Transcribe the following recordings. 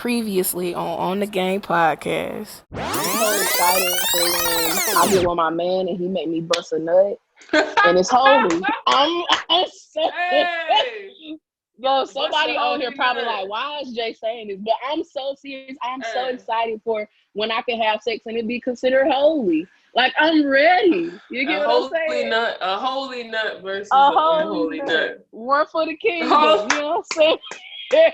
Previously on the Game Podcast. I'm so excited for when I get with my man and he make me bust a nut and it's holy. I'm so Hey, yo. what's Somebody the on here holy probably nut? like, why is Jay saying this? But I'm so serious. I'm so Hey, excited for when I can have sex and it be considered holy. Like I'm ready. You get what I'm saying? a holy nut versus A an holy unholy nut, nut. one for the Oh, kingdom. You know what I'm saying?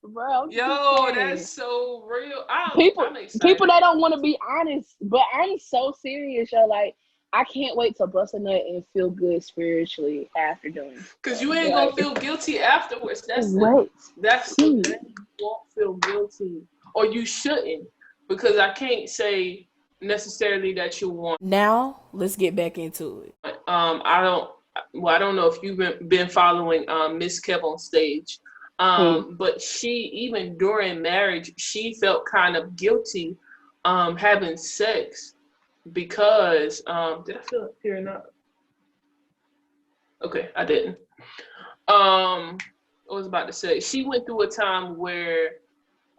Bro, I'm just yo, saying. that's so real. people I'm people excited that don't want to be honest, but I'm so serious, yo. Like I can't wait to bust a nut and feel good spiritually after doing it. because you ain't Like gonna feel guilty afterwards. wait, That's the see, thing. You won't feel guilty, or you shouldn't, because I can't say necessarily that you want. Now, let's get back into it. I don't. Well, I don't know if you've been following Miss Kev on stage, hmm. but she, even during marriage, she felt kind of guilty having sex because did I feel it here or not? Okay, I didn't. I was about to say she went through a time where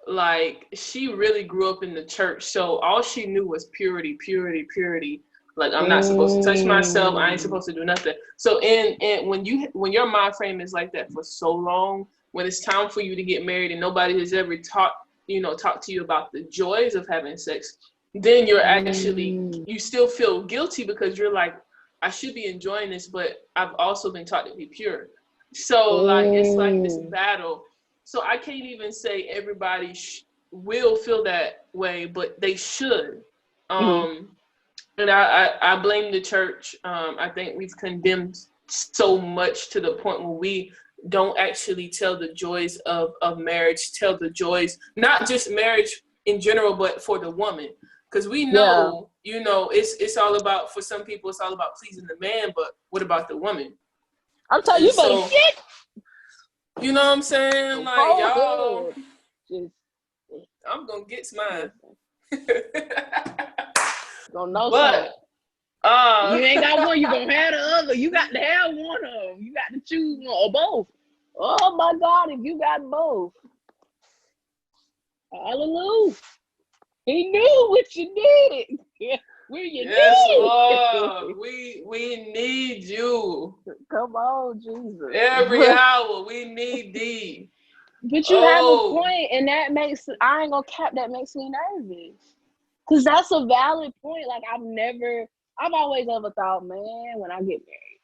like she really grew up in the church, so all she knew was purity, purity, purity. Like I'm not supposed to touch myself, I ain't supposed to do nothing. So and when your mind frame is like that for so long, when it's time for you to get married and nobody has ever talked to you about the joys of having sex, then you still feel guilty because you're like, I should be enjoying this, but I've also been taught to be pure. So like it's like this battle. So I can't even say everybody will feel that way, but they should. And I blame the church. I think we've condemned so much to the point where we don't actually tell the joys of marriage, tell the joys, not just marriage in general, but for the woman. Because we know, it's all about, for some people, it's all about pleasing the man, but what about the woman? I'm telling And you, better so, shit. you know what I'm saying? Like, Whole y'all, head. Just I'm going to get mine. gonna know something. But, You ain't got one, you gonna have the other. You got to have one of them. You got to choose one or both. Oh my God, if you got both, hallelujah. He knew what you did. Where you yes, did. Lord, we need you. Come on, Jesus. Every hour, we need thee. But you have a Oh, point, and that makes, I ain't gonna cap, that makes me nervous. Because that's a valid point. Like, I've always ever thought, man, when I get married,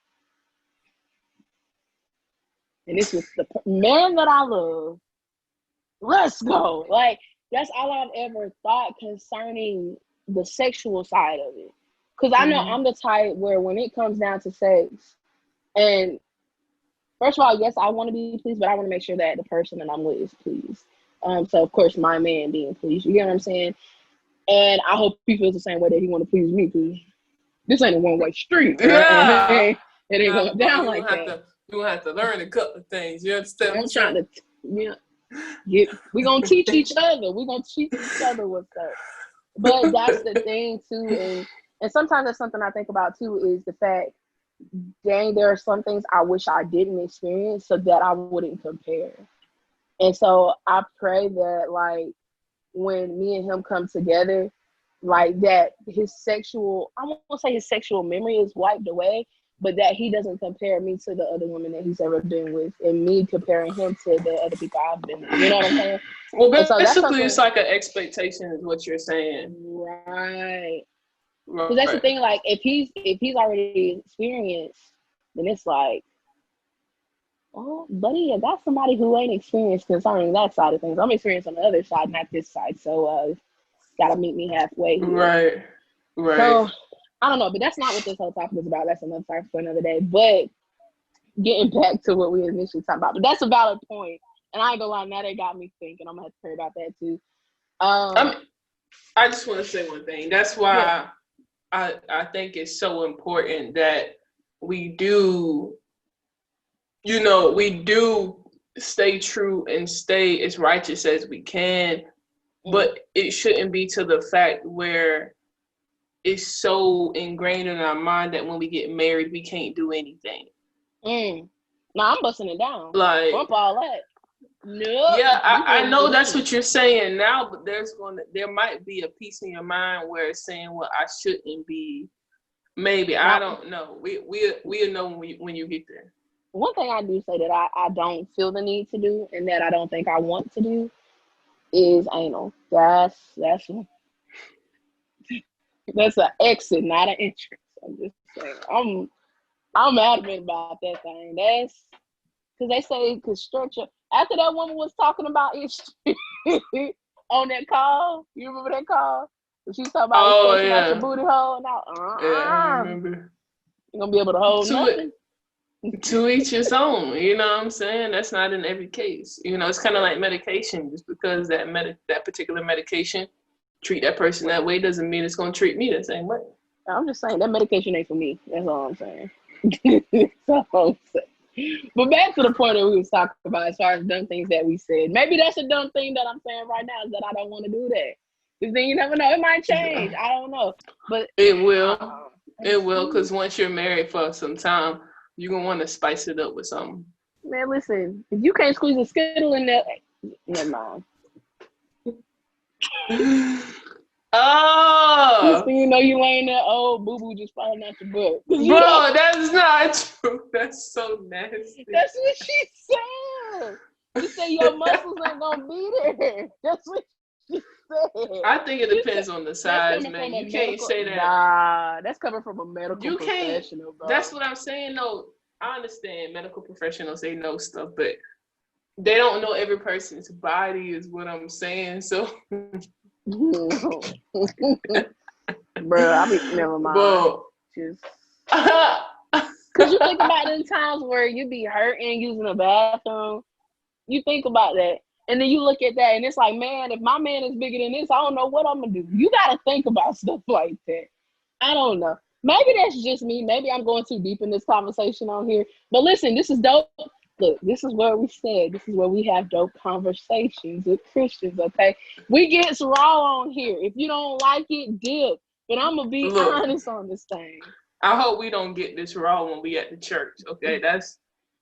and this was the man that I love, let's go. Like, that's all I've ever thought concerning the sexual side of it. Because I know I'm the type where when it comes down to sex, and first of all, yes, I want to be pleased, but I want to make sure that the person that I'm with is pleased. So, of course, my man being pleased. You get what I'm saying? And I hope he feels the same way that he want to please me, because this ain't a one-way street. yeah. It ain't Nah, going bro, down like that. you gonna have to learn a couple of things. You understand what I'm I'm trying saying? to, we're going to teach each other. We're going to teach each other what's up. But that's the thing, too. And sometimes that's something I think about, too, is the fact, dang, there are some things I wish I didn't experience so that I wouldn't compare. And so I pray that, like, when me and him come together, like that his sexual, I won't say his sexual memory is wiped away, but that he doesn't compare me to the other women that he's ever been with, and me comparing him to the other people I've been with. You know what I'm saying? Well, And so that's basically, something, it's like an expectation, is what you're saying. right? Because that's the Right. thing. Like if he's already experienced, then it's like, oh, buddy, I got somebody who ain't experienced concerning that side of things. I'm experienced on the other side, not this side. So gotta meet me halfway here. Right. Right. So I don't know, but that's not what this whole topic is about. That's another topic for another day. But getting back to what we initially talked about, but that's a valid point. And I ain't gonna lie, now they got me thinking. I'm gonna have to pray about that too. I just want to say one thing. That's Yeah. why I think it's so important that we do, we do stay true and stay as righteous as we can, but it shouldn't be to the fact where it's so ingrained in our mind that when we get married, we can't do anything. No, I'm busting it down. Like, Bump all that. No. Yeah, I know that's what you're saying now, but there might be a piece in your mind where it's saying, well, I shouldn't be. Maybe I don't know. We'll know when you get there. One thing I do say that I don't feel the need to do, and that I don't think I want to do, is anal. That's an exit, not an entrance. I'm just saying. I'm adamant about that thing. That's because they say it could stretch you. After that woman was talking about it on that call, you remember that call? She was talking about stretching out your booty hole. Now, Yeah, I remember. You're gonna be able to hold nothing. To each his own. You know what I'm saying? That's not in every case. You know, it's kind of like medication. Just because that particular medication treat that person that way doesn't mean it's gonna treat me the same way. I'm just saying that medication ain't for me. That's all I'm saying. That's all I'm saying. But back to the point that we was talking about as far as dumb things that we said. Maybe that's a dumb thing that I'm saying right now, is that I don't want to do that. Because then you never know. It might change. I don't know. But it will. It will, because once you're married for some time, you're going to want to spice it up with something. Man, listen. If you can't squeeze a Skittle in there, never mind. Oh! Next thing you know, you laying there, oh, boo-boo just falling out your butt. Bro, that's not true. That's so nasty. That's what she said. She said your muscles ain't going to be there. That's what she said. I think it depends on the size, man. You can't say that. Nah, that's coming from a medical professional, bro. That's what I'm saying. No, I understand medical professionals, they know stuff, but they don't know every person's body is what I'm saying. So, bro, never mind. Bro. Just because you think about them times where you be hurting using a bathroom, you think about that. And then you look at that and it's like, man, if my man is bigger than this, I don't know what I'm going to do. You got to think about stuff like that. I don't know. Maybe that's just me. Maybe I'm going too deep in this conversation on here. But listen, this is dope. Look, this is where we said, this is where we have dope conversations with Christians, okay? We get raw on here. If you don't like it, dip. But I'm going to be honest on this thing. I hope we don't get this raw when we at the church, okay? That's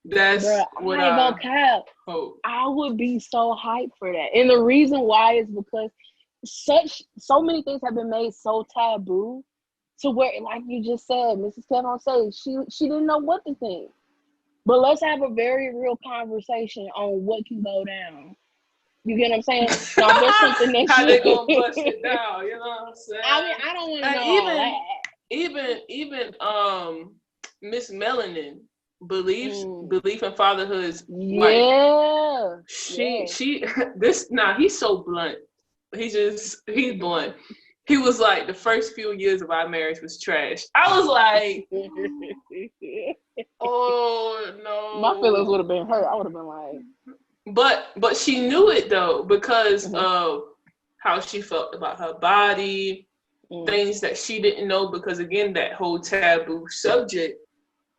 Bruh, what I ain't gonna cap. Hope. I would be so hyped for that. And the reason why is because so many things have been made so taboo to where, like you just said, Mrs. Kevin said, she didn't know what to think. But let's have a very real conversation on what can go down. You get what I'm saying? Now, there's something that how they gonna bust it down, you know what I'm saying? I mean, I don't want to know even Miss Melanin belief in fatherhood is yeah. She he's so blunt. He's blunt. He was like, the first few years of our marriage was trash. I was like, oh no. My feelings would have been hurt. I would have been like, but she knew it though, because of how she felt about her body, things that she didn't know, because again, that whole taboo subject.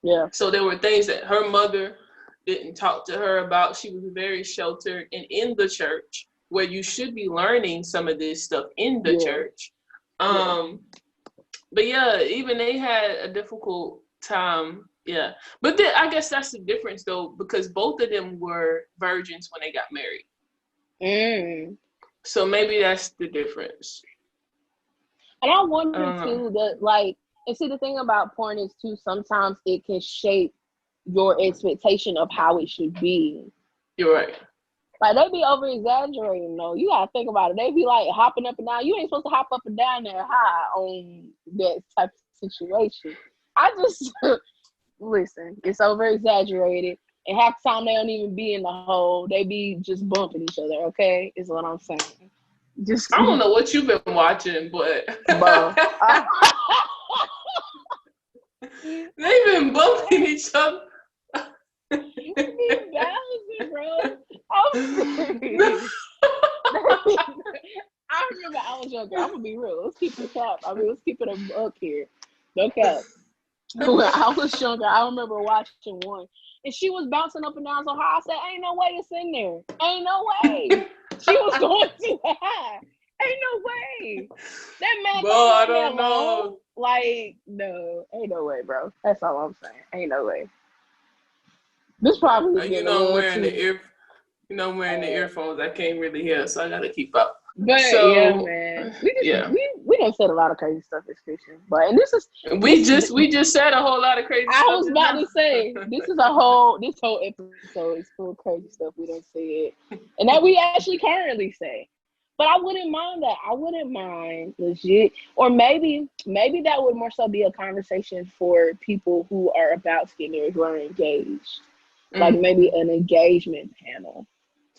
Yeah. So there were things that her mother didn't talk to her about. She was very sheltered, and in the church, where you should be learning some of this stuff in the church. But yeah, even they had a difficult time. Yeah. But then I guess that's the difference though, because both of them were virgins when they got married. So maybe that's the difference. And I wonder too that, like, and see, the thing about porn is too, sometimes it can shape your expectation of how it should be. You're right. Like, they be over exaggerating though. You gotta think about it. They be like hopping up and down. You ain't supposed to hop up and down there high on that type of situation. I just listen, it's over exaggerated. And half the time they don't even be in the hole. They be just bumping each other, okay? Is what I'm saying. Just I don't know what you've been watching, but they've been bumping each other. Balancing, bro. I remember I was younger. I'm gonna be real. Let's keep it up. Let's keep it a buck here. No cap. When I was younger, I remember watching one, and she was bouncing up and down so high. I said, "Ain't no way it's in there. Ain't no way." She was going too high. Ain't no way. That man. Bro, I don't know. Like, no, ain't no way, bro. That's all I'm saying. Ain't no way. This probably is I'm wearing the I'm wearing the earphones. I can't really hear, so I gotta keep up. But yeah, So man, yeah, we done said a lot of crazy stuff as Christians, but and this is we just said a whole lot of crazy I stuff was just about now. to say this whole episode is full of crazy stuff we done said, and that we actually currently say. But I wouldn't mind that. I wouldn't mind legit, or maybe that would more so be a conversation for people who are about to get married, who are engaged, like maybe an engagement panel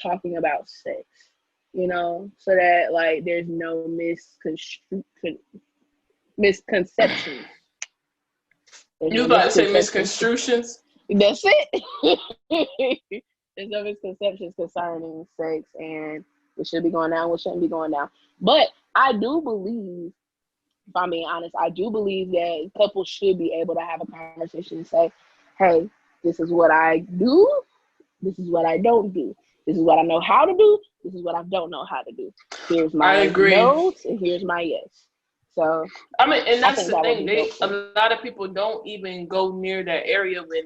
talking about sex. So that like there's no misconceptions. You about to say misconstructions? That's it. There's no misconceptions concerning sex and what should be going down, what shouldn't be going down. But I do believe, if I'm being honest, I do believe that couples should be able to have a conversation and say, hey, this is what I do. This is what I don't do. This is what I know how to do. This is what I don't know how to do. Here's my notes and here's my yes. So I mean, and that's the thing. A lot of people don't even go near that area when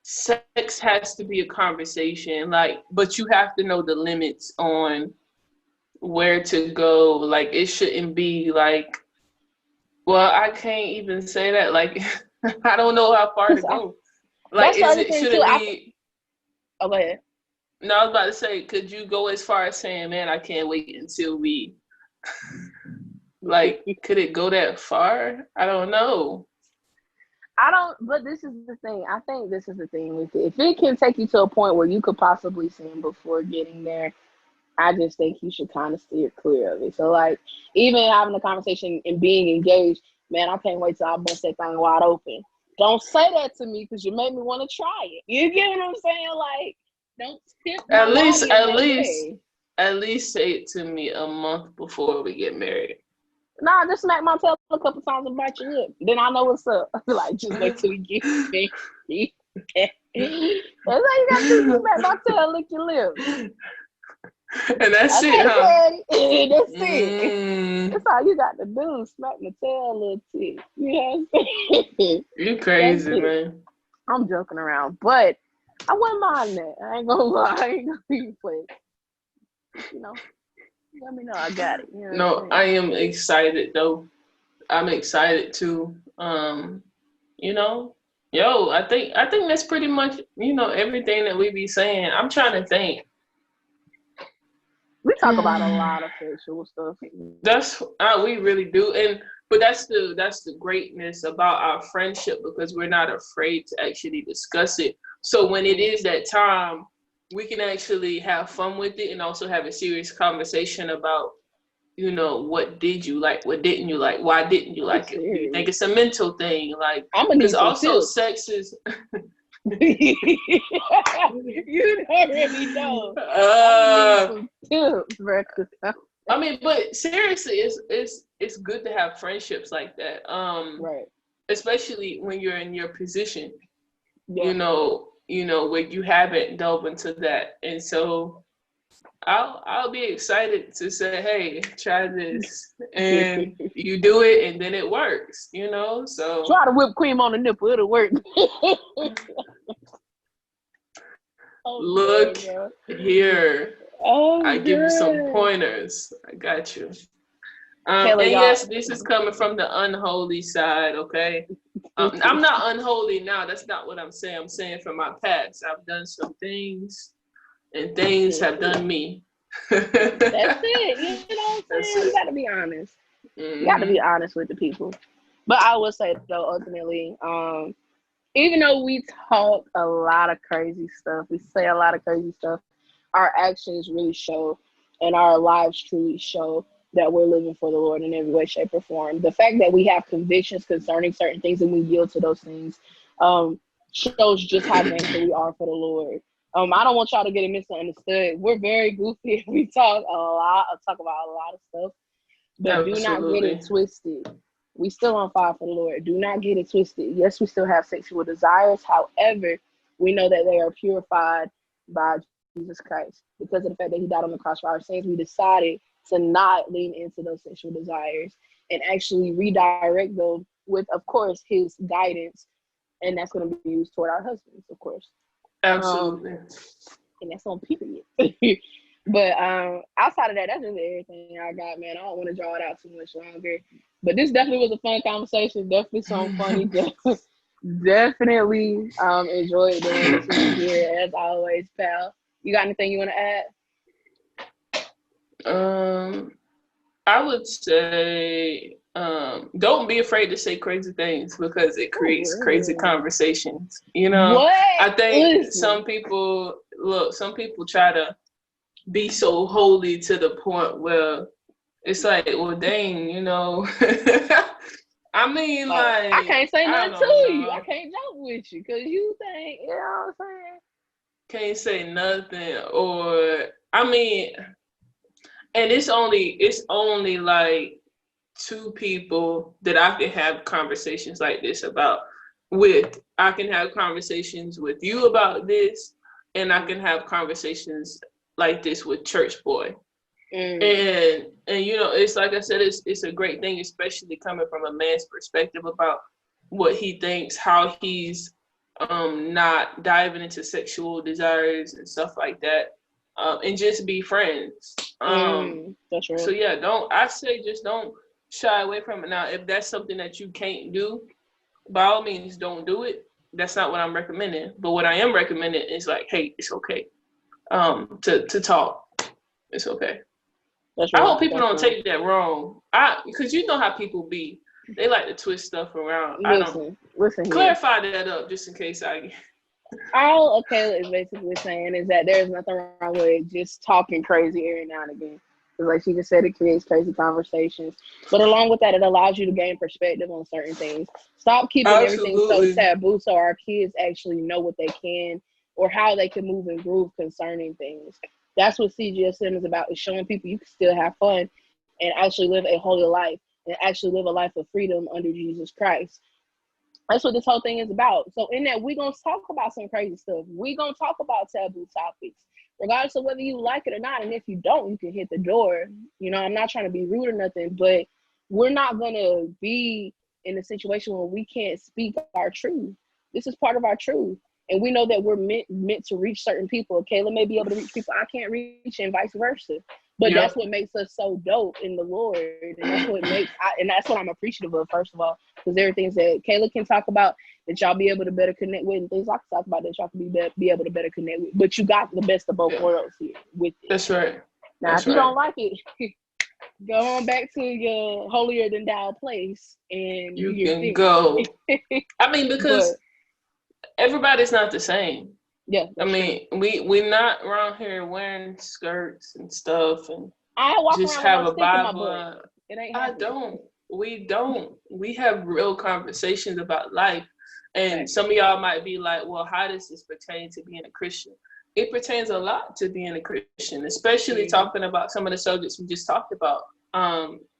sex has to be a conversation. Like, but you have to know the limits on where to go. Like, it shouldn't be like, well, I can't even say that. Like, I don't know how far to go. Like, should it be? Oh, go ahead. No, I was about to say, could you go as far as saying, man, I can't wait until we, like, could it go that far? I don't know. But this is the thing. I think this is the thing with it. If it can take you to a point where you could possibly sin before getting there, I just think you should kind of steer clear of it. So, like, even having a conversation and being engaged, man, I can't wait till I bust that thing wide open. Don't say that to me because you made me want to try it. You get what I'm saying? Like, don't tip at least say it to me a month before we get married. Nah, just smack my tail a couple times and bite your lip. Then I know what's up. Like, just wait till we get married. That's how you got to smack my tail, lick your lips. And that's it, huh? That's it. That's all you got to do. Smack my tail a little bit. You know what I'm saying? You crazy, man. I'm joking around, but I wouldn't mind that. I ain't gonna lie. I ain't gonna be playing. Let me know. I got it. No, I am excited though. I'm excited too. I think that's pretty much, everything that we be saying. I'm trying to think. We talk about a lot of sexual stuff. We really do, but that's the greatness about our friendship, because we're not afraid to actually discuss it. So when it is that time, we can actually have fun with it and also have a serious conversation about, what did you like, what didn't you like, why didn't you like it? Do you think it's a mental thing? Like, because also sex is. You already know. I mean, but seriously, it's good to have friendships like that. Right. Especially when you're in your position. Yeah. Where you haven't delved into that, and so I'll be excited to say, hey, try this, and you do it, and then it works. So try the whipped cream on the nipple, it'll work. Look here. I give you some pointers. I got you. And yes, this is coming from the unholy side, okay? I'm not unholy now. That's not what I'm saying. I'm saying from my past. I've done some things, and things have done me. That's it. You know what I'm saying? You got to be honest. Mm-hmm. You got to be honest with the people. But I will say, though, ultimately, even though we talk a lot of crazy stuff, we say a lot of crazy stuff, our actions really show, and our lives truly show that we're living for the Lord in every way, shape, or form. The fact that we have convictions concerning certain things and we yield to those things shows just how thankful we are for the Lord. I don't want y'all to get it misunderstood. We're very goofy. We talk about a lot of stuff, but do not get it twisted. We still on fire for the Lord. Do not get it twisted. Yes, we still have sexual desires. However, we know that they are purified by Jesus Christ. Because of the fact that he died on the cross for our sins, we decided to not lean into those sexual desires and actually redirect them with, of course, his guidance. And that's going to be used toward our husbands, of course. Absolutely. and that's on period. But outside of that, that's really everything I got, man. I don't want to draw it out too much longer. But this definitely was a fun conversation. Definitely something funny. Definitely enjoyed doing this with you here, as always, pal. You got anything you want to add? I would say don't be afraid to say crazy things because it creates crazy conversations. You know, what? I think some people try to be so holy to the point where it's like, well, dang, you know. I mean, like, I can't say nothing to you. I can't joke with you because you think, you know what I'm saying? Can't say nothing, or I mean, and it's only like two people that I can have conversations like this about with. I can have conversations with you about this, and I can have conversations like this with Church Boy. And you know, it's like I said, it's a great thing, especially coming from a man's perspective about what he thinks, how he's not diving into sexual desires and stuff like that, and just be friends. That's right. So yeah, just don't shy away from it. Now, if that's something that you can't do, by all means, don't do it. That's not what I'm recommending. But what I am recommending is like, hey, it's okay to talk. It's okay. That's right. I hope people don't take that wrong. Because you know how people be. They like to twist stuff around. Listen. Clarify that up just in case All Kayla is basically saying is that there's nothing wrong with just talking crazy every now and again. Because like she just said, it creates crazy conversations. But along with that, it allows you to gain perspective on certain things. Stop keeping everything so taboo so our kids actually know what they can or how they can move and groove concerning things. That's what CGSM is about, is showing people you can still have fun and actually live a holy life and actually live a life of freedom under Jesus Christ. That's what this whole thing is about. So in that, we're going to talk about some crazy stuff. We're going to talk about taboo topics, regardless of whether you like it or not. And if you don't, you can hit the door. You know, I'm not trying to be rude or nothing, but we're not going to be in a situation where we can't speak our truth. This is part of our truth. And we know that we're meant to reach certain people. Kayla may be able to reach people I can't reach, and vice versa. But that's what makes us so dope in the Lord. And that's what that's what I'm appreciative of, first of all, because there are things that Kayla can talk about that y'all be able to better connect with, and things I can talk about that y'all can be able to better connect with. But you got the best of both worlds here with it. That's right. Now, if you don't like it, go on back to your holier than thou place, and you can go. I mean, because everybody's not the same. Yeah. I mean, we're not around here wearing skirts and stuff and just have a Bible. It ain't happening. We don't. We have real conversations about life. And some of y'all might be like, well, how does this pertain to being a Christian? It pertains a lot to being a Christian, especially talking about some of the subjects we just talked about.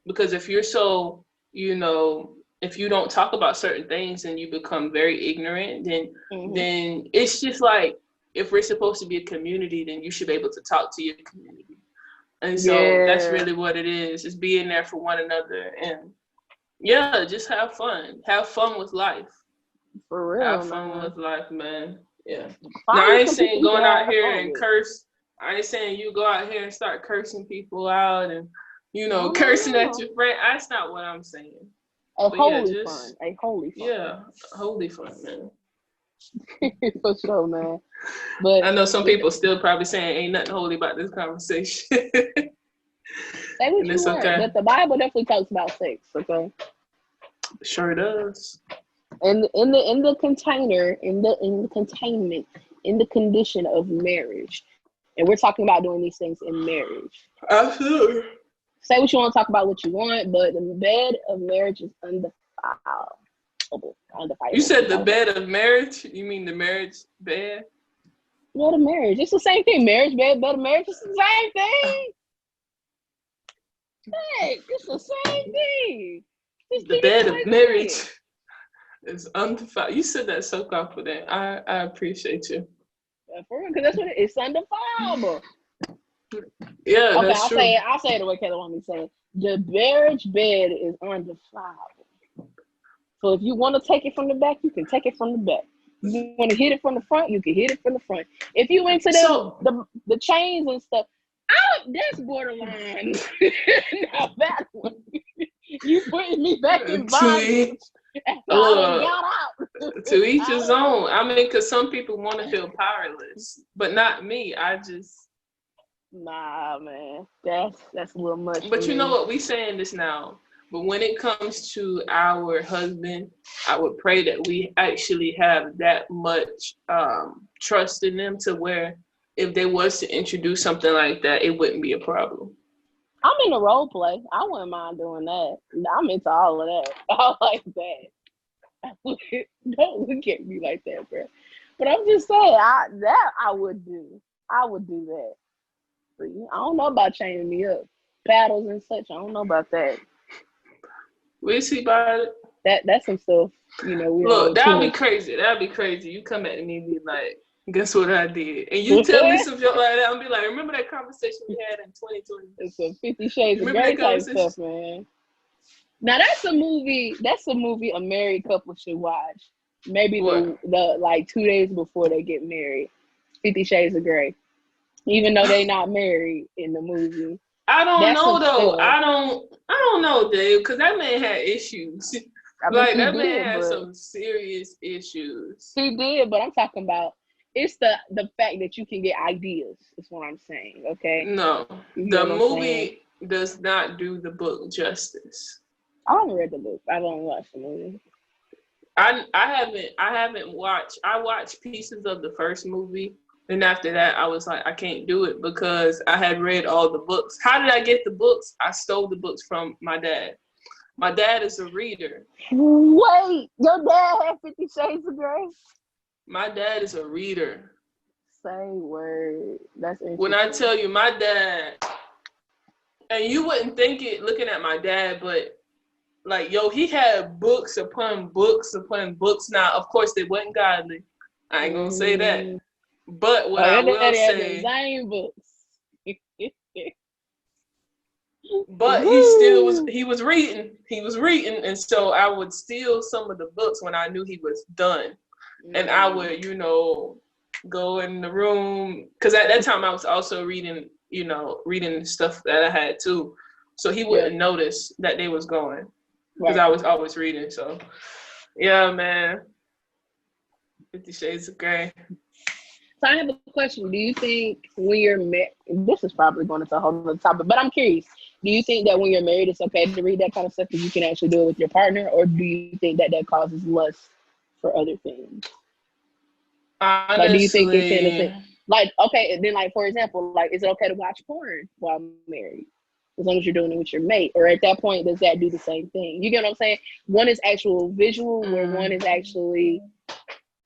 Because if you're so, you know, if you don't talk about certain things and you become very ignorant, then it's just like, if we're supposed to be a community, then you should be able to talk to your community. And so that's really what it is being there for one another. And just have fun. Have fun with life. For real. Have fun with life, man. Yeah. Now, I ain't saying going out here and curse. I ain't saying you go out here and start cursing people out and, you know, cursing at your friend. That's not what I'm saying. A holy fun. Yeah, holy fun, man. For sure, man. But I know some people still probably saying ain't nothing holy about this conversation. Say what you want, but the Bible definitely talks about sex, okay? Sure does. And in the container, in the containment, in the condition of marriage. And we're talking about doing these things in marriage. Absolutely. Say what you want, talk about what you want, but the bed of marriage is undefiled. You said the bed of marriage? You mean the marriage bed? Bed of marriage. It's the same thing. Marriage bed of marriage. It's the same thing. Hey, it's the same thing. The bed of marriage is undefiled. You said that so confident. I appreciate you. For real, because that's what it's undefilable. Yeah, okay, that's true. I'll say it the way Kayla wants me to say it. The marriage bed is undefilable. So if you want to take it from the back, you can take it from the back. You want to hit it from the front, you can hit it from the front. If you into the chains and stuff, that's borderline. Now that one, you putting me back in bondage. Got out. To each his own. I mean, because some people want to feel powerless, but not me. I just. Nah, man, that's a little much. But you know what? We saying this now. But when it comes to our husband, I would pray that we actually have that much trust in them to where if they was to introduce something like that, it wouldn't be a problem. I'm in a role play. I wouldn't mind doing that. I'm into all of that. I like that. Don't look at me like that, bro. But I'm just saying, I would do. I would do that. For you. I don't know about chaining me up, paddles and such. I don't know about that. We'll see about it. That's some stuff. You know. Look, that'd be crazy. That'd be crazy. You come at me and be like, "Guess what I did?" And you tell me some shit like that. I'll be like, "Remember that conversation we had in 2020?" It's some 50 Shades of Grey type stuff, man. Now that's a movie. That's a movie a married couple should watch. Maybe the like 2 days before they get married. 50 Shades of Grey. Even though they not married in the movie. I don't know though. I don't know, Dave, because that man had issues. I mean, like that man had some serious issues. He did, but I'm talking about it's the fact that you can get ideas. Is what I'm saying. Okay. No, the movie does not do the book justice. I haven't read the book. I've only watched the movie. I haven't watched. I watched pieces of the first movie. And after that, I was like, I can't do it because I had read all the books. How did I get the books? I stole the books from my dad. My dad is a reader. Wait, your dad had 50 Shades of Grey? My dad is a reader. Say word. That's interesting. When I tell you, my dad, and you wouldn't think it looking at my dad, but like, yo, he had books upon books upon books. Now, of course, they wasn't godly. I ain't gonna say that. But what I will say, design books. But he was reading, and so I would steal some of the books when I knew he was done, and I would, go in the room because at that time I was also reading stuff that I had too, so he wouldn't notice that they was going because I was always reading. So, yeah, man, 50 Shades of Grey. So I have a question. Do you think when you're married, this is probably going into a whole other topic, but I'm curious. Do you think that when you're married, it's okay to read that kind of stuff because you can actually do it with your partner, or do you think that causes lust for other things? Honestly, like, do you think it's innocent? Like, okay, then, like, for example, like, is it okay to watch porn while married? As long as you're doing it with your mate, or at that point, does that do the same thing? You get what I'm saying? One is actual visual, where one is actually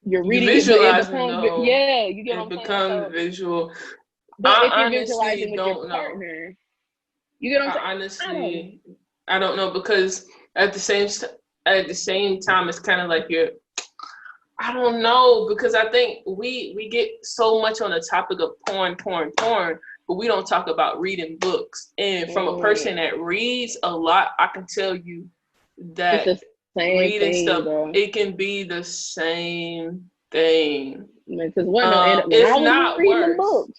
you're reading visualizing. You get what I'm saying? It becomes visual. But if you're visualizing with your partner, you get what I'm saying? Honestly, I don't know, because at the same time, it's kind of like I don't know, because I think we get so much on the topic of porn, but we don't talk about reading books. And from a person that reads a lot, I can tell you that reading stuff, bro, it can be the same thing. Because if not worse.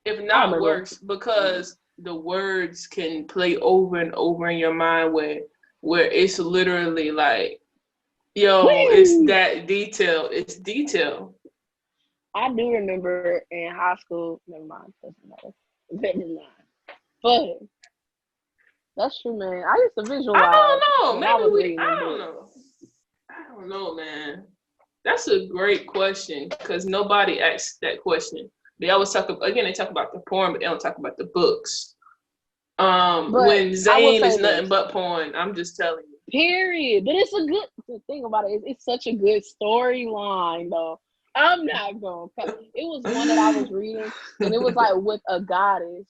If not worse, because the words can play over and over in your mind where it's literally like, yo, it's that detail. It's detail. I do remember in high school. Never mind. But that's true, man. I used to visualize. I don't know. Maybe I don't know. I don't know, man. That's a great question because nobody asks that question. They always talk about the porn, but they don't talk about the books. When Zane is nothing but porn, I'm just telling you. Period. But it's a good thing about it. It's such a good storyline, though. I'm not going to. It was one that I was reading, and it was like with a goddess.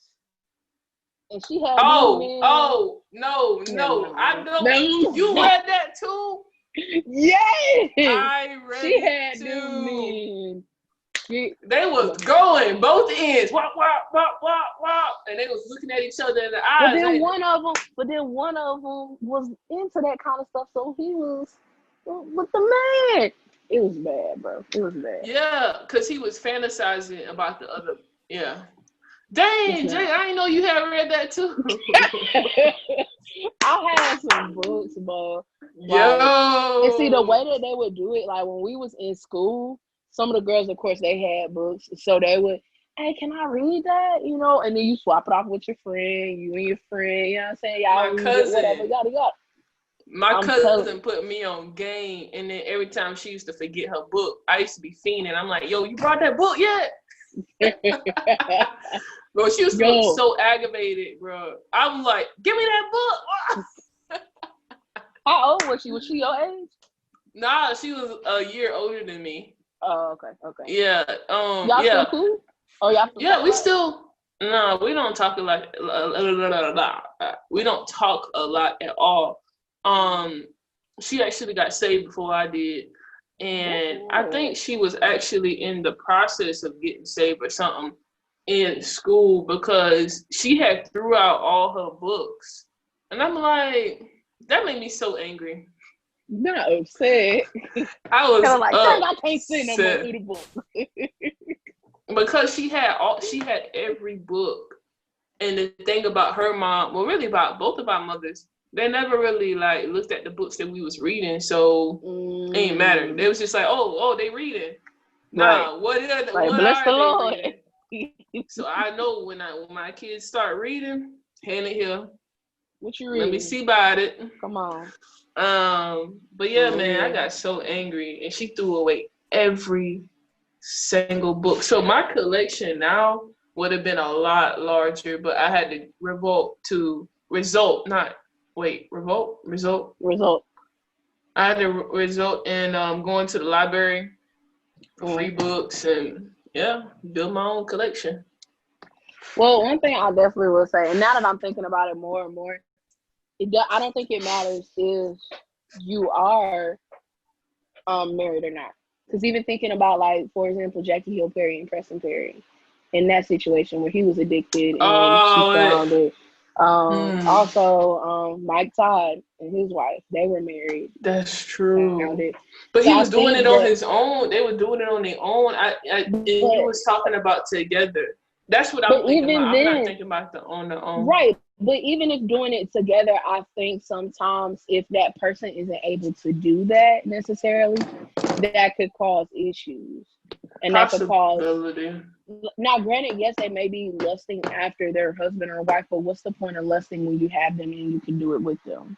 And she had no. I know. You read that too? Yes. I read she had too. Them men. They was going both ends, wop, and they was looking at each other in the eyes. But then one of them was into that kind of stuff, so he was with the man. It was bad, bro. It was bad. Yeah, because he was fantasizing about the other. Yeah. Dang, Jay, I didn't know you had read that too. I had some books, bro. Yo. And see, the way that they would do it, like when we was in school, some of the girls, of course, they had books. So they would, hey, can I read that? You know, and then you swap it off with your friend, you and your friend, you know what I'm saying? Y'all My read cousin. it, whatever, yada, yada. My cousin put me on game, and then every time she used to forget her book, I used to be fiending. I'm like, yo, you brought that book yet? Bro, she was so aggravated, bro. I'm like, give me that book. How old was she? Was she your age? Nah, she was a year older than me. Oh, okay. Yeah. Y'all still cool? Oh, y'all still yeah, we still. No, we don't talk a lot. We don't talk a lot at all. She actually got saved before I did, and I think she was actually in the process of getting saved or something in school because she had threw out all her books, and I'm like, that made me so angry. Not upset. I was like, I can't sit no more through the book. Because she had every book, and the thing about her mom, well, really about both of our mothers, they never really like looked at the books that we was reading, so it ain't matter. They was just like, oh, they reading. Nah, right. What bless the Lord. Reading? So I know when my kids start reading, hand it here. What you reading? Let me see about it. Come on. But yeah, man, I got so angry, and she threw away every single book. So my collection now would have been a lot larger, but I had to result. I had to result in going to the library for free books and build my own collection. Well, one thing I definitely will say, and now that I'm thinking about it more and more, I don't think it matters if you are married or not. Because even thinking about, like, for example, Jackie Hill Perry and Preston Perry, in that situation where he was addicted and she found it. Also, Mike Todd and his wife, they were married. That's true. But he was doing it on his own. They were doing it on their own. And you was talking about together. That's what I'm thinking about. I'm not thinking about the on their own. Right. But even if doing it together, I think sometimes if that person isn't able to do that necessarily, that could cause issues. And that could cause. Now, granted, yes, they may be lusting after their husband or wife, but what's the point of lusting when you have them and you can do it with them?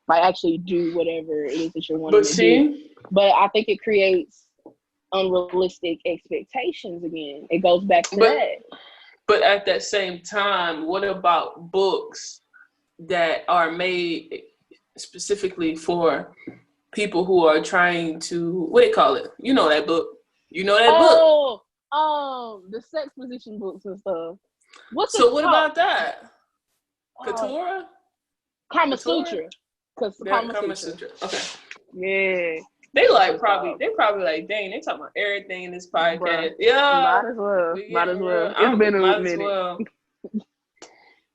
Like, actually do whatever it is that you're wanting to do. But I think it creates unrealistic expectations again. It goes back to that. But at that same time, what about books that are made specifically for people who are trying to, what do you call it? You know that book. Book? The sex position books and stuff. What about that? Keturah? Kama Sutra. Kama Sutra. Okay. Yeah. They probably like, dang, they talking about everything in this podcast. Bruh, yeah. Might as well. It's been a minute. Well.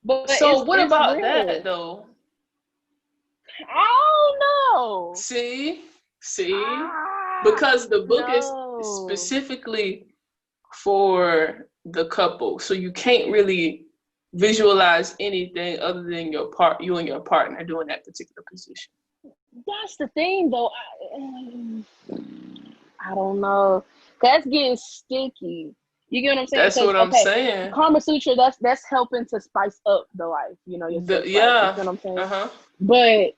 But so what about real. That though? I don't know. See? Because the book is specifically for the couple. So you can't really visualize anything other than you and your partner doing that particular position. That's the thing, though. I don't know. That's getting sticky. You get what I'm saying? That's what I'm saying. Kama Sutra, that's helping to spice up the life. You know, you know what I'm saying? Uh-huh. But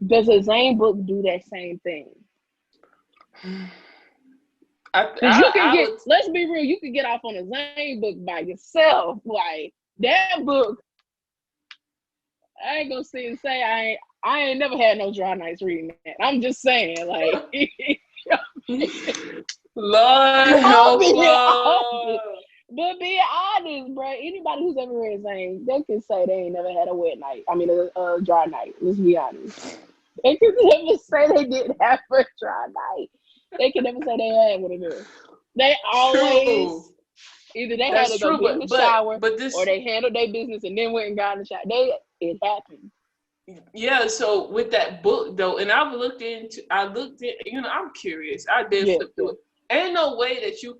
does a Zane book do that same thing? Let's be real, you could get off on a Zane book by yourself. Like, that book, I ain't gonna sit and say I ain't never had no dry nights reading that. I'm just saying, like, Lord help us. But be honest, bro. Anybody who's ever read Zane, they can say they ain't never had a wet night. I mean, a dry night. Let's be honest. They can never say they didn't have a dry night. They can never say they had one of them. They always either they had to go get in the shower, or they handled their business and then went and got in the shower. It happened. Yeah, so with that book though, and I looked in, I'm curious. I did flip through it. Ain't no way that you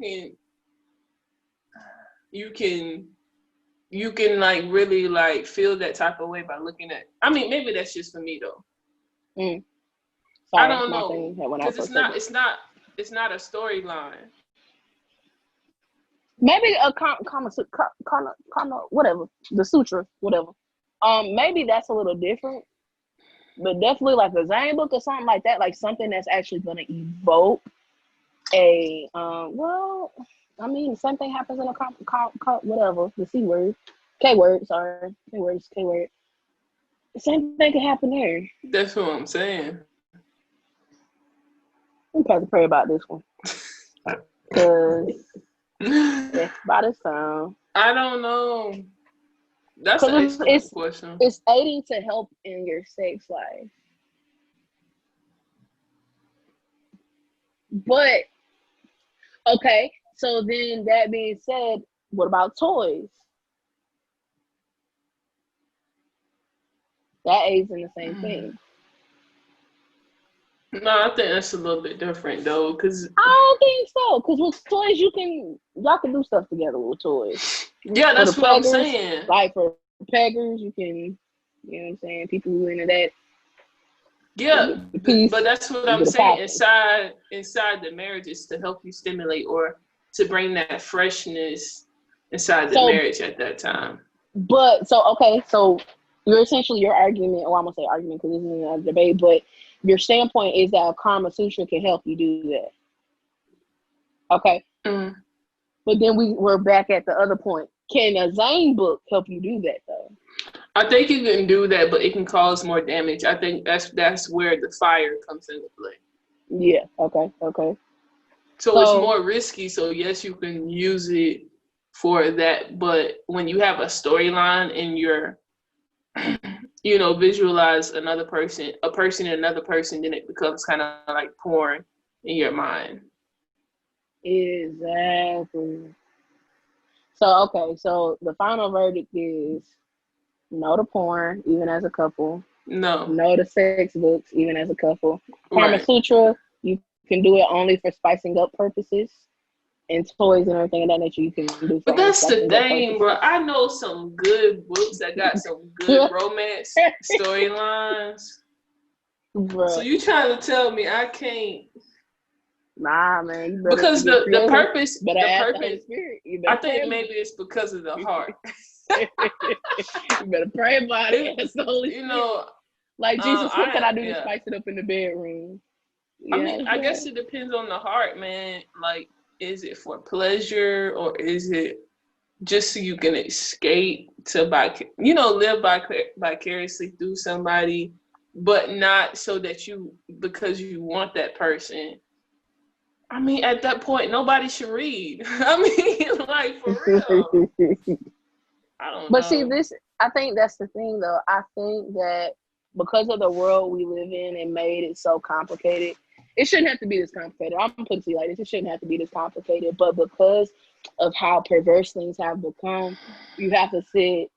can like really like feel that type of way by looking at. I mean, maybe that's just for me though. Sorry, I don't know, because it's not a storyline. Maybe a whatever, the sutra, whatever. Maybe that's a little different, but definitely like a Zen book or something like that, like something that's actually going to evoke a well, I mean, the same thing happens in a whatever, the C word, K word, sorry, K word. The same thing can happen there. That's what I'm saying. We have to pray about this one, because it's about its time. I don't know. That's an excellent question. It's aiding to help in your sex life. But, okay, so then that being said, what about toys? That aids in the same thing. No, I think that's a little bit different though, because I don't think so. Because with toys, y'all can do stuff together with toys. Yeah, that's what I'm saying. Like for peggers, you can, you know what I'm saying? People who into that. Yeah, but that's what I'm saying. Inside the marriage is to help you stimulate or to bring that freshness inside the marriage at that time. But so your argument, or I'm gonna say argument because this isn't a debate, but your standpoint is that a Karma Sutra can help you do that. Okay. Mm. But then we're back at the other point. Can a Zen book help you do that though? I think you can do that, but it can cause more damage. I think that's where the fire comes into play. Yeah. Okay. So it's more risky. So yes, you can use it for that, but when you have a storyline and you're, visualize another person, a person and another person, then it becomes kind of like porn in your mind. Exactly. So the final verdict is no to porn, even as a couple. No to sex books, even as a couple. Karma Right. Sutra, you can do it only for spicing up purposes. And toys and everything of that nature, you can do. But that's the thing, bro. I know some good books that got some good romance storylines. So you trying to tell me I can't? Nah, man. Because the purpose, Spirit, I think maybe it's because of the heart. You better pray about it. That's the Holy Spirit. Like Jesus, what can I do to spice it up in the bedroom? I mean, I guess it depends on the heart, man. Like, is it for pleasure or is it just so you can escape to live vicariously through somebody, but not so that because you want that person. I mean, at that point, nobody should read. I mean, like, for real. I don't know. But see, I think that's the thing, though. I think that because of the world we live in and made it so complicated, it shouldn't have to be this complicated. I'm putting it like this. It shouldn't have to be this complicated. But because of how perverse things have become, you have to sit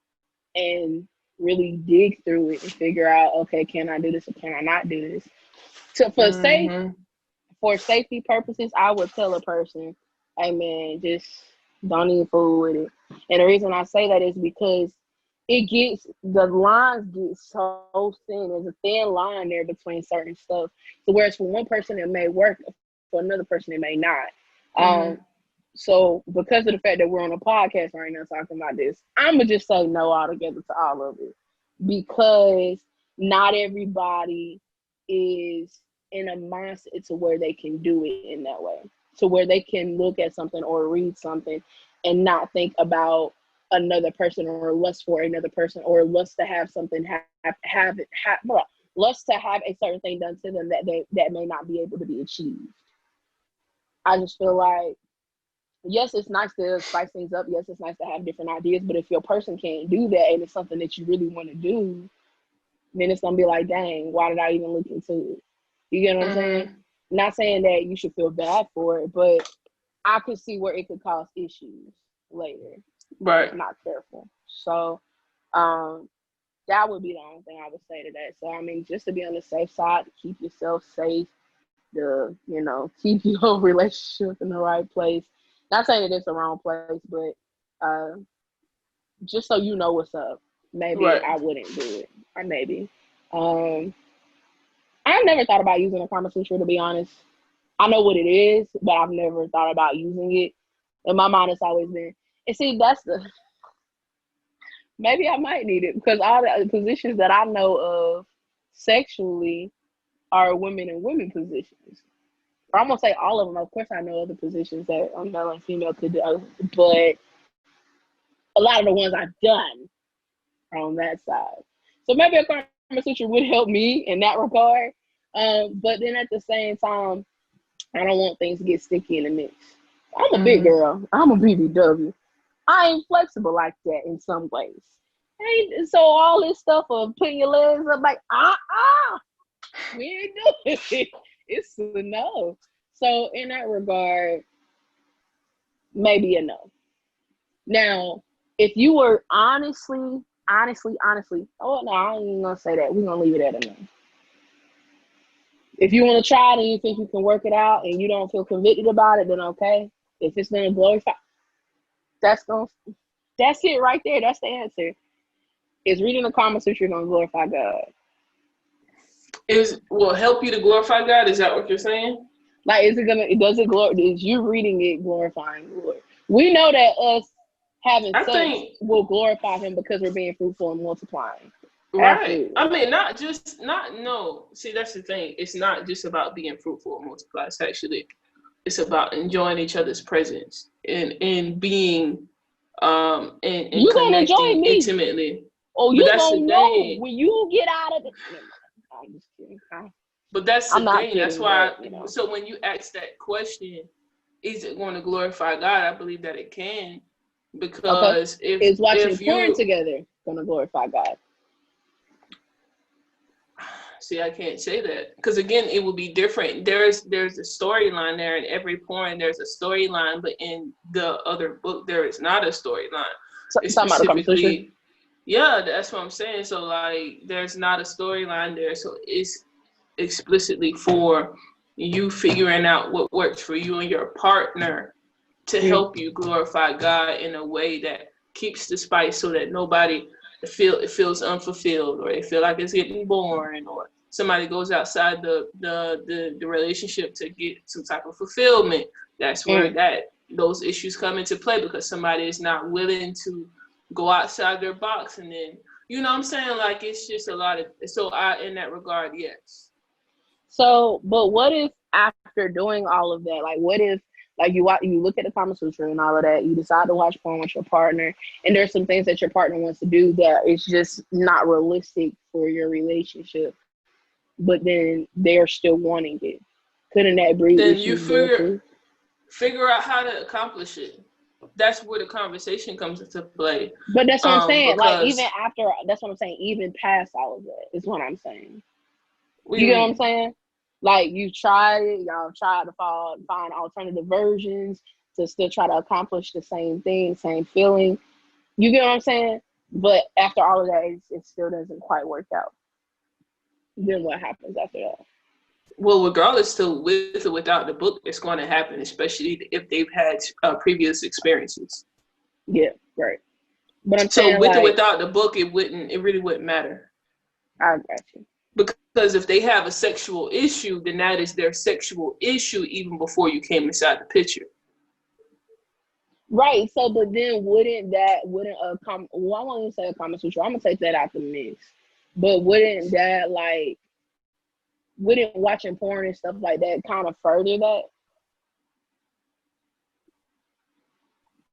and really dig through it and figure out, okay, can I do this or can I not do this? For safety purposes, I would tell a person, hey, man, just don't even fool with it. And the reason I say that is because the lines get so thin. There's a thin line there between certain stuff. So whereas for one person it may work, for another person it may not. So because of the fact that we're on a podcast right now talking about this, I'm gonna just say no altogether to all of it, because not everybody is in a mindset to where they can do it in that way, to where they can look at something or read something and not think about another person or lust for another person or lust to have something lust to have a certain thing done to them that may not be able to be achieved. I just feel like, yes, it's nice to spice things up. Yes, it's nice to have different ideas. But if your person can't do that and it's something that you really want to do, then it's going to be like, dang, why did I even look into it? You get what I'm saying? Not saying that you should feel bad for it, but I could see where it could cause issues later. Right. If not careful. So, I That would be the only thing I would say to that. So I mean, just to be on the safe side, to keep yourself safe, to keep your relationship in the right place. Not saying that it's the wrong place, but uh, just so you know what's up. Maybe Right. I wouldn't do it, or maybe. Um, I've never thought about using a Kama Sutra, to be honest. I know what it is, but I've never thought about using it. In my mind, it's always been. And see, that's the. Maybe I might need it because all the positions that I know of sexually are women in women positions. Or I'm gonna say all of them. Of course, I know other positions that a male and female could do, but a lot of the ones I've done are on that side. So maybe a Kama Sutra would help me in that regard. But then at the same time, I don't want things to get sticky in the mix. I'm a big girl. I'm a BBW. I ain't flexible like that in some ways. And so all this stuff of putting your legs up, like, we ain't doing it. It's a no. So in that regard, maybe a no. Now, if you were honestly, oh no, I ain't even gonna say that. We're gonna leave it at a no. If you want to try it and you think you can work it out and you don't feel convicted about it, then okay. If it's gonna glorify, that's it right there. That's the answer. Is reading the Kama Sutra gonna glorify God? Will help you to glorify God? Is that what you're saying? Like, is you reading it glorifying the Lord? We know that us having sex will glorify Him because we're being fruitful and multiplying. Right. I mean, see, that's the thing. It's not just about being fruitful and multiply. It's about enjoying each other's presence and being and you gonna enjoy me intimately. Oh, you gonna know when you get out of it. I'm just kidding. But that's the thing. That's why. So when you ask that question, is it going to glorify God? I believe that it can, because is watching porn together going to glorify God? See, I can't say that because again, it will be different. There's a storyline there. In every porn, there's a storyline, but in the other book, there is not a storyline. It's specifically. Yeah, that's what I'm saying. So like, there's not a storyline there. So it's explicitly for you figuring out what works for you and your partner to help you glorify God in a way that keeps the spice, so that nobody feels unfulfilled, or they feel like it's getting boring, or somebody goes outside the relationship to get some type of fulfillment. That's where those issues come into play, because somebody is not willing to go outside their box, and then you know what I'm saying, like, it's just a lot of, so in that regard, yes. So, but what if after doing all of that, like, what if, like, you look at the Kama Sutra and all of that, you decide to watch porn with your partner, and there's some things that your partner wants to do that it's just not realistic for your relationship, but then they're still wanting it? Couldn't that breed issues? Then you figure out how to accomplish it. That's where the conversation comes into play. But that's what I'm saying. Like, even after, that's what I'm saying. Even past all of that is what I'm saying. You get what I'm saying? Like, you tried it. Y'all tried to find alternative versions to still try to accomplish the same thing, same feeling. You get what I'm saying? But after all of that, it still doesn't quite work out. Then what happens after that? Well, regardless, still with or without the book, it's going to happen, especially if they've had previous experiences. Yeah, right. But I'm saying, with or without the book, it really wouldn't matter. I got you. Because if they have a sexual issue, then that is their sexual issue even before you came inside the picture. Right. So, but then wouldn't I won't even say a Kama Sutra. I'm gonna take that out the mix. But wouldn't watching porn and stuff like that kind of further that?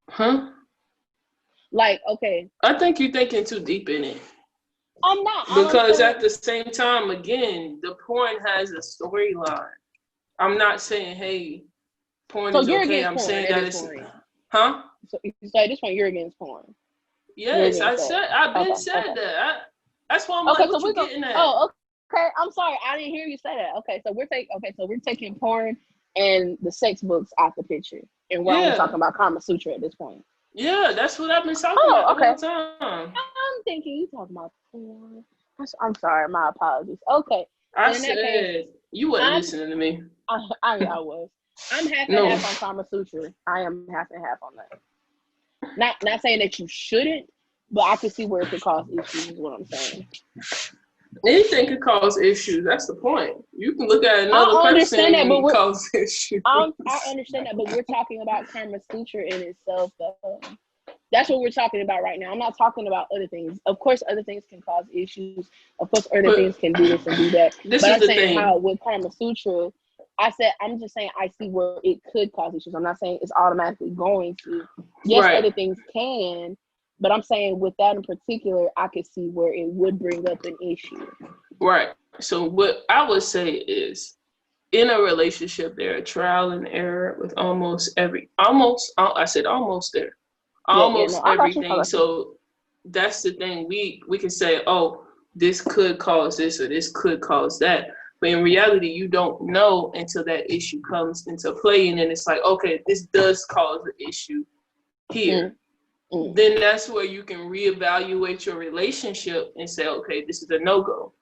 Huh? Like, okay. I think you're thinking too deep in it. I'm not. Because at the same time, again, the porn has a storyline. I'm not saying, hey, porn is okay. I'm saying that it's... Huh? So at this point, you're against porn. Yes, I've been said that. That's why I'm like, what you getting at? Oh, okay. I'm sorry. I didn't hear you say that. Okay, so we're taking porn and the sex books out the picture. And we're only talking about Kama Sutra at this point. Yeah, that's what I've been talking about the whole time. thinking you talking about porn. I'm sorry, my apologies. Okay. I In that said case, you wasn't I'm listening to me. I was. I'm half and No. half on Kama Sutra. I am half and half on that. Not saying that you shouldn't, but I can see where it could cause issues is what I'm saying. Anything could cause issues. That's the point. You can look at another I person understand that, but and cause issues. I understand that, but we're talking about Kama Sutra in itself, though. That's what we're talking about right now. I'm not talking about other things. Of course, other things can cause issues. Of course, other things can do this and do that. This but is I'm the saying thing. how with Kama Sutra, I'm just saying I see where it could cause issues. I'm not saying it's automatically going to. Yes, Right. other things can, but I'm saying with that in particular, I could see where it would bring up an issue. Right. So what I would say is, in a relationship, there are trial and error with almost there. Almost everything. So that's the thing. We can say, oh, this could cause this or this could cause that. But in reality, you don't know until that issue comes into play. And then it's like, okay, this does cause an issue here. Mm-hmm. Then that's where you can reevaluate your relationship and say, okay, this is a no-go.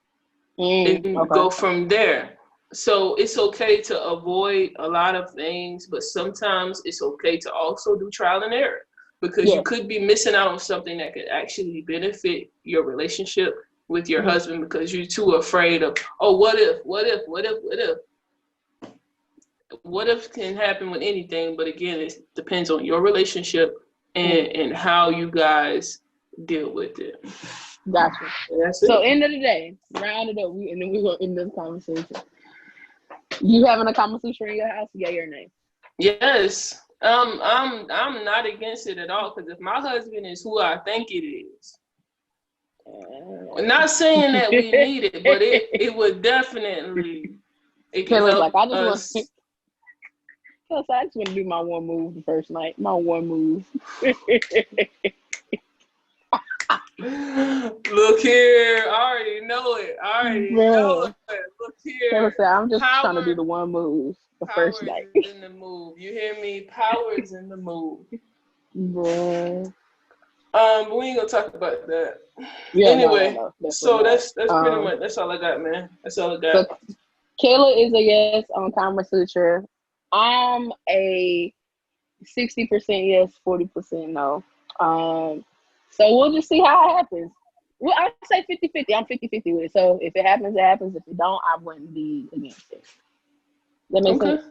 And go from there. So it's okay to avoid a lot of things, but sometimes it's okay to also do trial and error, because you could be missing out on something that could actually benefit your relationship with your husband, because you're too afraid of, oh, what if can happen with anything. But again, it depends on your relationship and how you guys deal with it. Gotcha. That's so it. End of the day, round it up, and then we're gonna end this conversation. You having a Kama Sutra in your house? Yeah, your name. Yes. I'm not against it at all, because if my husband is who I think it is, I'm not saying that we need it, but it would definitely it can help us. I just want to do my one move the first night. My one move. Look here, I already know it. Look here. I'm just trying to do the one move the first night. Power is in the move. You hear me? Power is in the move. Bro. But we ain't gonna talk about that. Yeah, anyway, no, so that's pretty much that's all I got, man. That's all I got. So Kayla is a yes on Kama Sutra. I'm a 60% yes, 40% no. So we'll just see how it happens. Well, I'd say 50-50. I'm 50-50 with it. So if it happens, it happens. If it don't, I wouldn't be against it. That makes sense?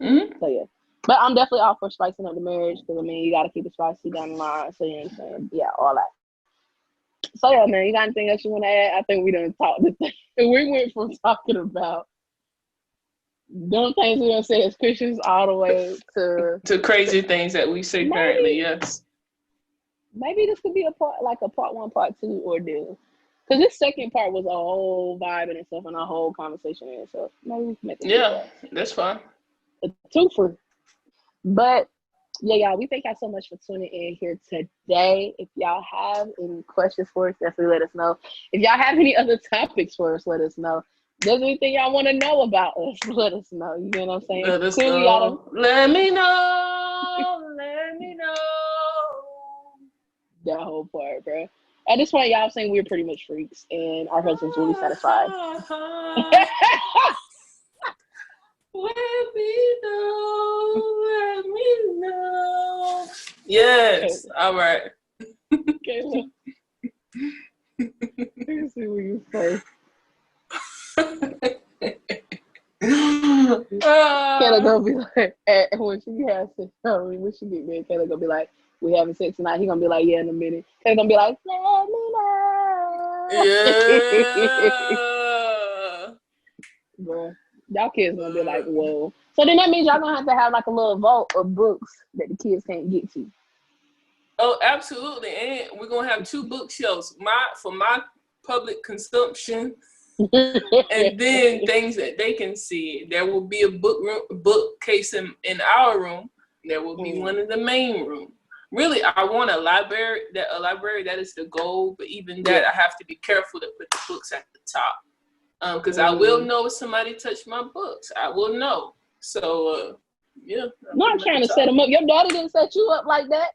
Mm-hmm. So, yeah. But I'm definitely all for spicing up the marriage, because, I mean, you got to keep it spicy down the line. So, you know what I'm saying? Yeah, all that. So, yeah, man, you got anything else you want to add? I think we done talked this thing. We went from talking about dumb things we don't say as Christians all the way to crazy things that we say currently, yes. Maybe this could be a part 1, part 2 ordeal. Because this second part was a whole vibe and stuff and a whole conversation in itself. Maybe we can make it that's fine. A twofer. But yeah, y'all, we thank y'all so much for tuning in here today. If y'all have any questions for us, definitely let us know. If y'all have any other topics for us, let us know. If there's anything y'all want to know about us, let us know. You know what I'm saying? Let us know. Let me know. Let me know. That whole part, bro. At this point, y'all saying we're pretty much freaks, and our husband's really satisfied. Let me know. Let me know. Yes. All right. Okay, look. Let's see what you say. Kayla gonna be like, when she get married, Kayla gonna be like, we having sex tonight. He gonna be like, yeah, in a minute. Kayla gonna be like, let me know. Yeah. Bro, y'all kids gonna be like, whoa. So then that means y'all gonna have like a little vault of books that the kids can't get to. Oh, absolutely. And we're gonna have 2 bookshelves, for my public consumption. And then things that they can see. There will be a bookcase in our room. There will be one in the main room. Really, I want a library. That is the goal. But even that, I have to be careful to put the books at the top, because I will know if somebody touched my books. I will know. So yeah. Not trying to set them up. Your daddy didn't set you up like that.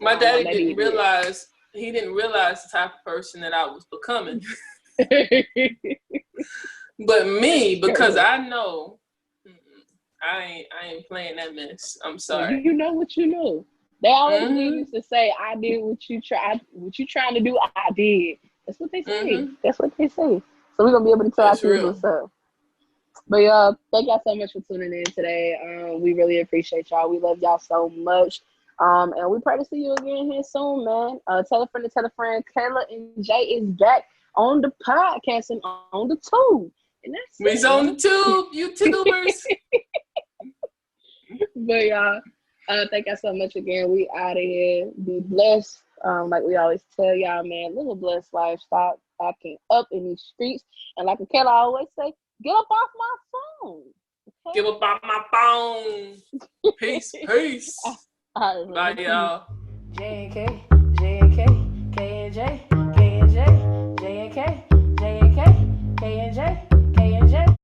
My daddy didn't realize he didn't realize the type of person that I was becoming. But me, because I know I ain't playing that mess. I'm sorry. You know what you know. They always used to say, "I did what you tried. What you trying to do, I did." That's what they say. That's what they say. So we're gonna be able to tell our kids what's up. But thank y'all so much for tuning in today. We really appreciate y'all. We love y'all so much. And we pray to see you again here soon, man. Tell a friend to tell a friend. Kayla and Jay is back on the podcast and on the tube. And that's We's on the tube, YouTubers. But y'all, thank y'all so much again. We out of here. Be blessed. Like we always tell y'all, man, live a blessed life. Stop acting up in these streets. And like Kayla always say, get up off my phone. Okay? Get up off my phone. Peace. All right, Bye, y'all. J and K, J and K, K and J.